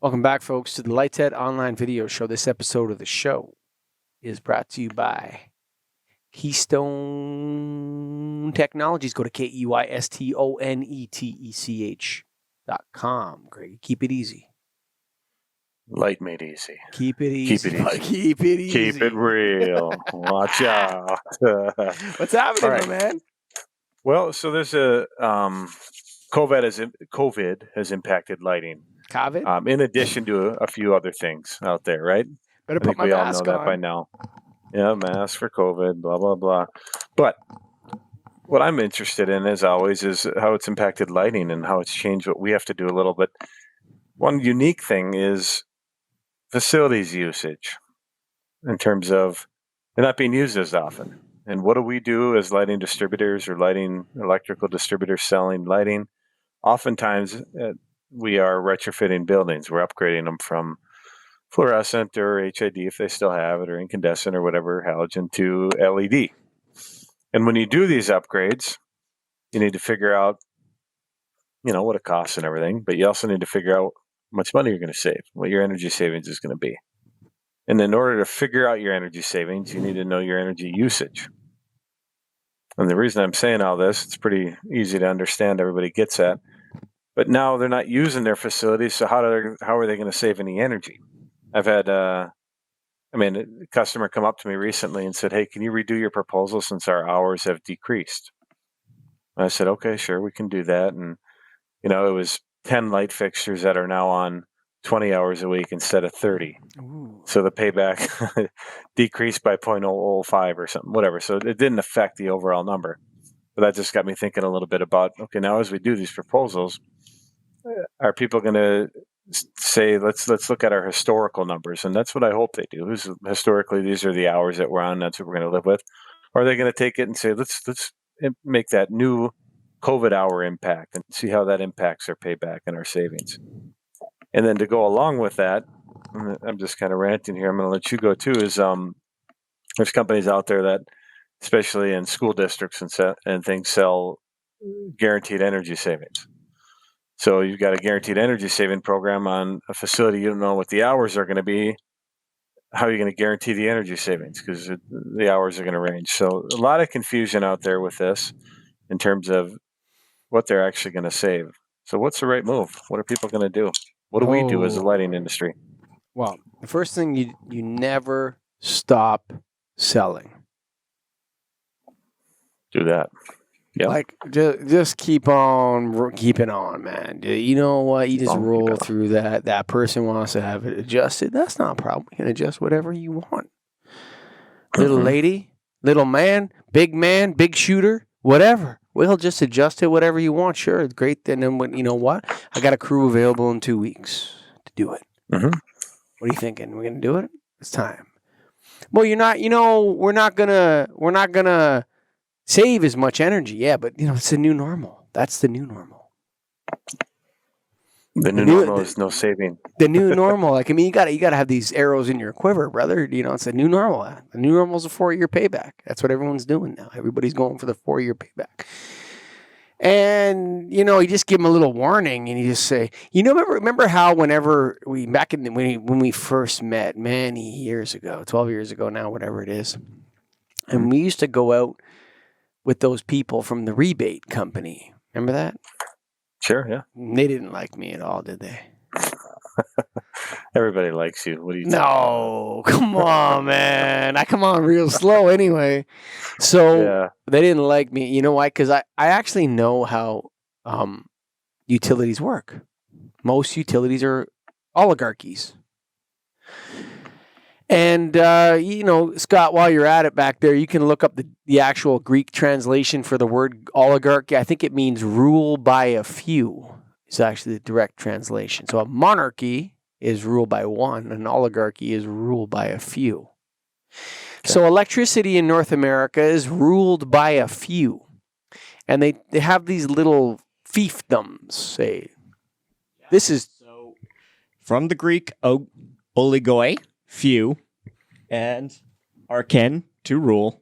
Welcome back, folks, to the Lighthead Online Video Show. This episode of the show is brought to you by Keystone Technologies. Go to KEYSTONETECH.com. Greg, keep it easy. Light made easy. Keep it easy. Keep it easy. Keep it easy. Keep it real. Watch out. What's happening, my man? Well, so there's a COVID has impacted lighting. COVID? In addition to a few other things out there, right? Better I think put my we all mask know that on. by now. Yeah, mask for COVID, blah, blah, blah. But what I'm interested in, as always, is how it's impacted lighting and how it's changed what we have to do a little bit. One unique thing is facilities usage in terms of they're not being used as often. And what do we do as lighting distributors or lighting electrical distributors selling lighting? Oftentimes, we are retrofitting buildings. We're upgrading them from fluorescent or HID, if they still have it, or incandescent or whatever, halogen, to LED. And when you do these upgrades, you need to figure out, what it costs and everything, but you also need to figure out how much money you're going to save, what your energy savings is going to be. And in order to figure out your energy savings, you need to know your energy usage. And the reason I'm saying all this, it's pretty easy to understand. Everybody gets that. But now they're not using their facilities, so how are they going to save any energy? I've had a customer come up to me recently and said, "Hey, can you redo your proposal since our hours have decreased?" And I said, "Okay, sure, we can do that." And, it was 10 light fixtures that are now on 20 hours a week instead of 30. Ooh. So the payback decreased by 0.005 or something, whatever. So it didn't affect the overall number. But that just got me thinking a little bit about, okay, now as we do these proposals, are people going to say, let's look at our historical numbers? And that's what I hope they do. Historically, these are the hours that we're on. That's what we're going to live with. Or are they going to take it and say, let's make that new COVID hour impact and see how that impacts our payback and our savings? And then to go along with that, I'm just kind of ranting here, I'm going to let you go too, is there's companies out there that, especially in school districts and things, sell guaranteed energy savings. So you've got a guaranteed energy saving program on a facility. You don't know what the hours are going to be. How are you going to guarantee the energy savings? Because the hours are going to range. So a lot of confusion out there with this in terms of what they're actually going to save. So what's the right move? What are people going to do? What do we do as a lighting industry? Well, the first thing, you never stop selling. Do that. Yeah. Like, just keep on keeping on, man. You know what? You just roll through that. That person wants to have it adjusted. That's not a problem. You can adjust whatever you want. Little lady, little man, big shooter, whatever. We'll just adjust it whatever you want. Sure, it's great. And then, you know what? I got a crew available in 2 weeks to do it. Mm-hmm. What are you thinking? We're going to do it? It's time. Well, you're not, we're not gonna save as much energy. Yeah, but it's the new normal. That's the new normal. The new normal is no saving. The new normal, you gotta have these arrows in your quiver, brother. It's the new normal. The new normal is a 4-year payback. That's what everyone's doing now. Everybody's going for the 4-year payback. And you just give them a little warning, and you just say, remember how whenever when we first met many years ago, 12 years ago now, whatever it is, and we used to go out with those people from the rebate company. Remember that? Sure, yeah. They didn't like me at all, did they? Everybody likes you. What do you No, come on, man. I come on real slow anyway. So They didn't like me. You know why? Because I actually know how utilities work. Most utilities are oligarchies. And, Scott, while you're at it back there, you can look up the actual Greek translation for the word oligarchy. I think it means rule by a few. It's actually the direct translation. So a monarchy is ruled by one. An oligarchy is ruled by a few. Okay. So electricity in North America is ruled by a few. And they have these little fiefdoms, say. Yeah. This is from the Greek oligoi, few, and archen, to rule.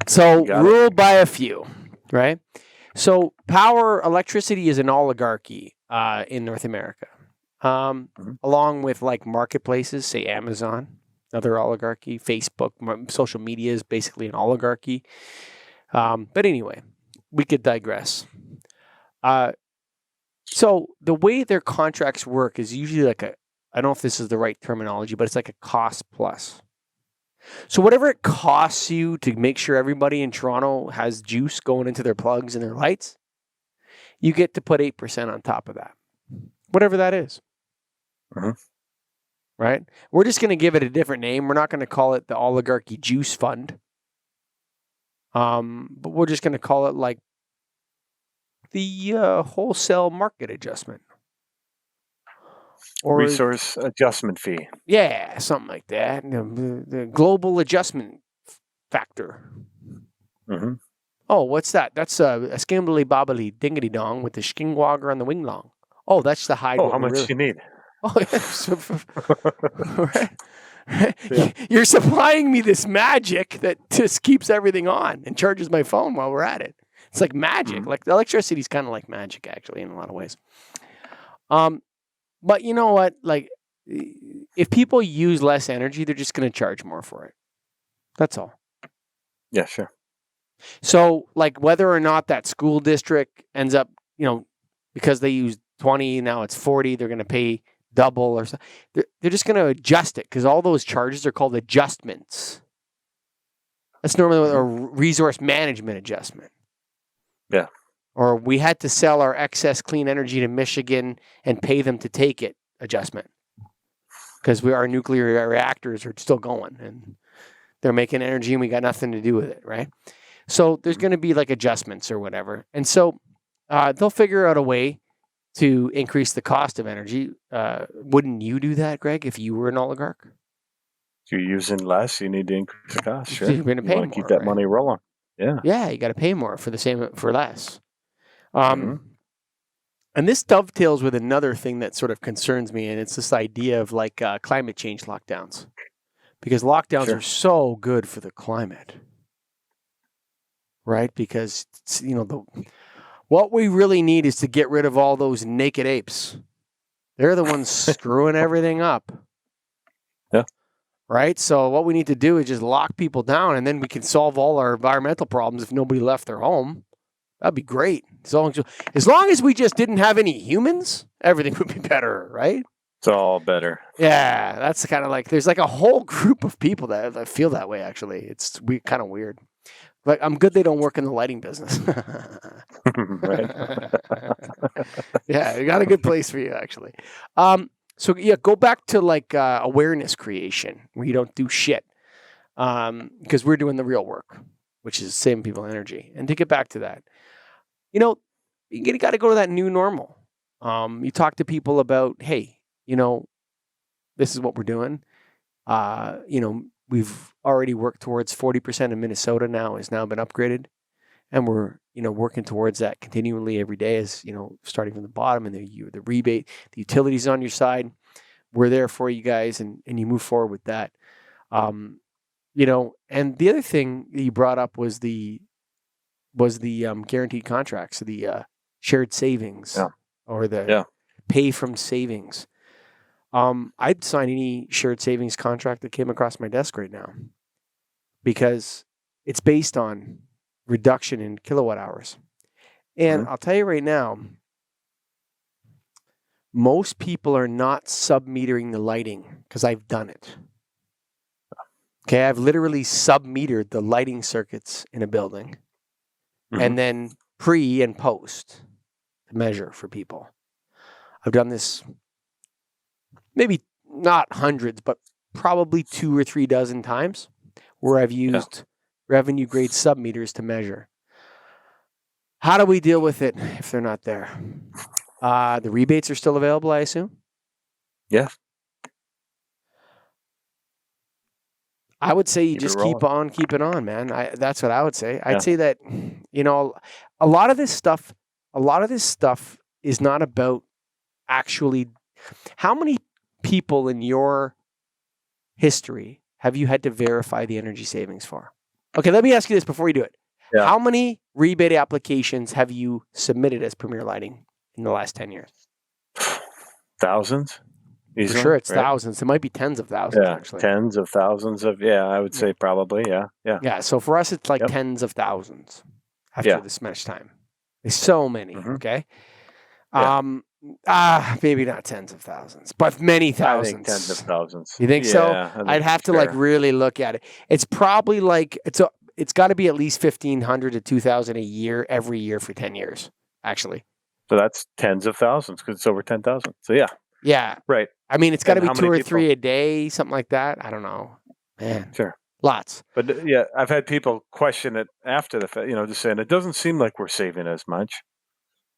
So ruled by a few, right? So electricity is an oligarchy in North America, along with like marketplaces, say Amazon, another oligarchy. Facebook, social media is basically an oligarchy. But anyway, we could digress. So the way their contracts work is usually like I don't know if this is the right terminology, but it's like a cost plus. So whatever it costs you to make sure everybody in Toronto has juice going into their plugs and their lights, you get to put 8% on top of that. Whatever that is. Right? We're just going to give it a different name. We're not going to call it the Oligarchy Juice Fund. But we're just going to call it like the wholesale market adjustment. Or resource adjustment fee. Yeah, something like that. The global adjustment factor. Oh, what's that? That's a skimbly bobbly dingity dong with the skingwagger on the wing long. Oh, that's the high. Oh, how much do you need? Oh, right. Yeah. You're supplying me this magic that just keeps everything on and charges my phone while we're at it. It's like magic. Like electricity is kind of like magic, actually, in a lot of ways. But you know what? Like, if people use less energy, they're just going to charge more for it. That's all. Yeah, sure. So, like, whether or not that school district ends up, because they use 20, now it's 40, they're going to pay double or something. They're just going to adjust it because all those charges are called adjustments. That's normally a resource management adjustment. Yeah. Or we had to sell our excess clean energy to Michigan and pay them to take it adjustment. Because our nuclear reactors are still going and they're making energy and we got nothing to do with it, right? So there's going to be like adjustments or whatever. And so they'll figure out a way to increase the cost of energy. Wouldn't you do that, Greg, if you were an oligarch? If you're using less, you need to increase the cost. Sure. You're going to pay more. Keep that money rolling. Yeah. Yeah, you got to pay more for less. And this dovetails with another thing that sort of concerns me, and it's this idea of like climate change lockdowns. Because lockdowns are so good for the climate. Right? Because, what we really need is to get rid of all those naked apes. They're the ones screwing everything up. Yeah. Right? So what we need to do is just lock people down, and then we can solve all our environmental problems if nobody left their home. That'd be great. As long as we just didn't have any humans, everything would be better, right? It's all better. Yeah, that's kind of like, there's like a whole group of people that feel that way, actually. It's kind of weird. Like, I'm good they don't work in the lighting business. Right. Yeah, you got a good place for you, actually. So, yeah, go back to like awareness creation where you don't do shit because we're doing the real work, which is saving people energy. And to get back to that, you got to go to that new normal. You talk to people about, hey, this is what we're doing. We've already worked towards 40% of Minnesota now has now been upgraded. And we're, working towards that continually every day as, starting from the bottom and the rebate, the utilities on your side. We're there for you guys and you move forward with that. And the other thing that you brought up was the guaranteed contracts, the shared savings or the pay from savings. I'd sign any shared savings contract that came across my desk right now because it's based on reduction in kilowatt hours. And I'll tell you right now, most people are not sub-metering the lighting because I've done it. Okay, I've literally sub-metered the lighting circuits in a building and then pre and post to measure for people. I've done this maybe not hundreds, but probably 2 or 3 dozen times where I've used revenue grade sub-meters to measure. How do we deal with it if they're not there? The rebates are still available, I assume? Yeah. I would say you just keep on keeping on, man. That's what I would say. I'd say that, a lot of this stuff is not about actually. How many people in your history have you had to verify the energy savings for? Okay, let me ask you this before you do it. Yeah. How many rebate applications have you submitted as Premier Lighting in the last 10 years? Thousands? For Easily, sure, it's right? thousands. It might be tens of thousands, Yeah, actually. tens of thousands of, I would say probably, yeah. Yeah, so for us, it's like Yep. tens of thousands after Yeah. this mesh time. There's so many, Mhm. okay? Yeah. Maybe not tens of thousands, but many I thousands. think tens of thousands. You think so? Yeah, I think I'd have it's to like fair. really look at it. It's probably like it's got to be at least 1,500 to 2,000 a year every year for 10 years, actually. So that's tens of thousands because it's over 10,000. So yeah, Yeah. right. I mean, it's got to And be how 2 many or people? 3 a day, something like that. I don't know. Man, Sure. lots. But yeah, I've had people question it after the fact, just saying it doesn't seem like we're saving as much.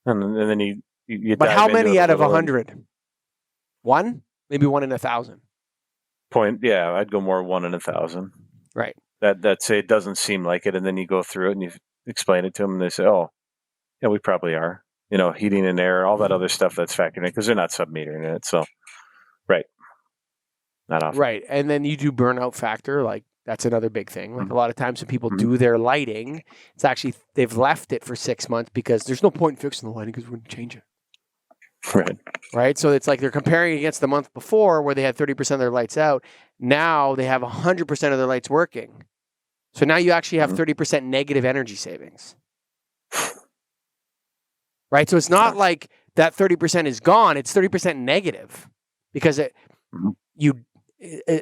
And then you But dive how into many it a out of little and 100? One? Maybe 1 in 1,000. yeah, I'd go more 1 in 1,000. Right. That say it doesn't seem like it, and then you go through it and you explain it to them, and they say, "Oh, yeah, we probably are." Heating and air, all that other stuff that's factored in because they're not sub-metering it. So, right, not often. Right. And then you do burnout factor. Like that's another big thing. Like a lot of times when people Mhm. do their lighting, it's actually, they've left it for 6 months because there's no point in fixing the lighting because we're going to change it. Right. Right. So it's like they're comparing against the month before where they had 30% of their lights out. Now they have 100% of their lights working. So now you actually have Mhm. 30% negative energy savings. Right. So it's not like that 30% is gone. It's 30% negative because Mhm.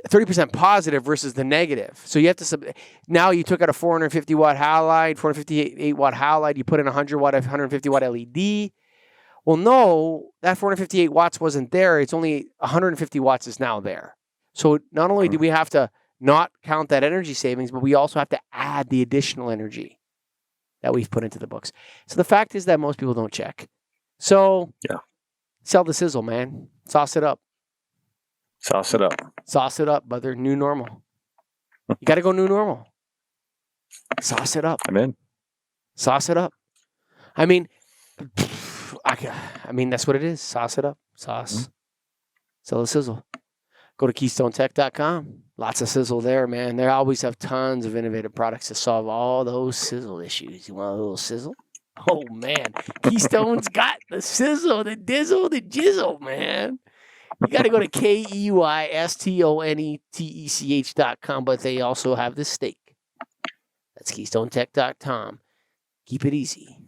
30% positive versus the negative. So you have to, now you took out a 450 watt halide, 458 watt halide, you put in 100 watt, 150 watt LED. Well, no, that 458 watts wasn't there. It's only 150 watts is now there. So not only do we have to not count that energy savings, but we also have to add the additional energy that we've put into the books. So the fact is that most people don't check. So sell the sizzle, man. Sauce it up. Sauce it up. Sauce it up, brother. New normal. You got to go new normal. Sauce it up. I'm in. Sauce it up. I mean, that's what it is. Sauce it up. Sauce. Sell the sizzle. Go to KeystoneTech.com. Lots of sizzle there, man. They always have tons of innovative products to solve all those sizzle issues. You want a little sizzle? Oh, man. Keystone's got the sizzle, the dizzle, the jizzle, man. You got to go to KEYSTONETECH.com, but they also have the steak. That's KeystoneTech.com. Keep it easy.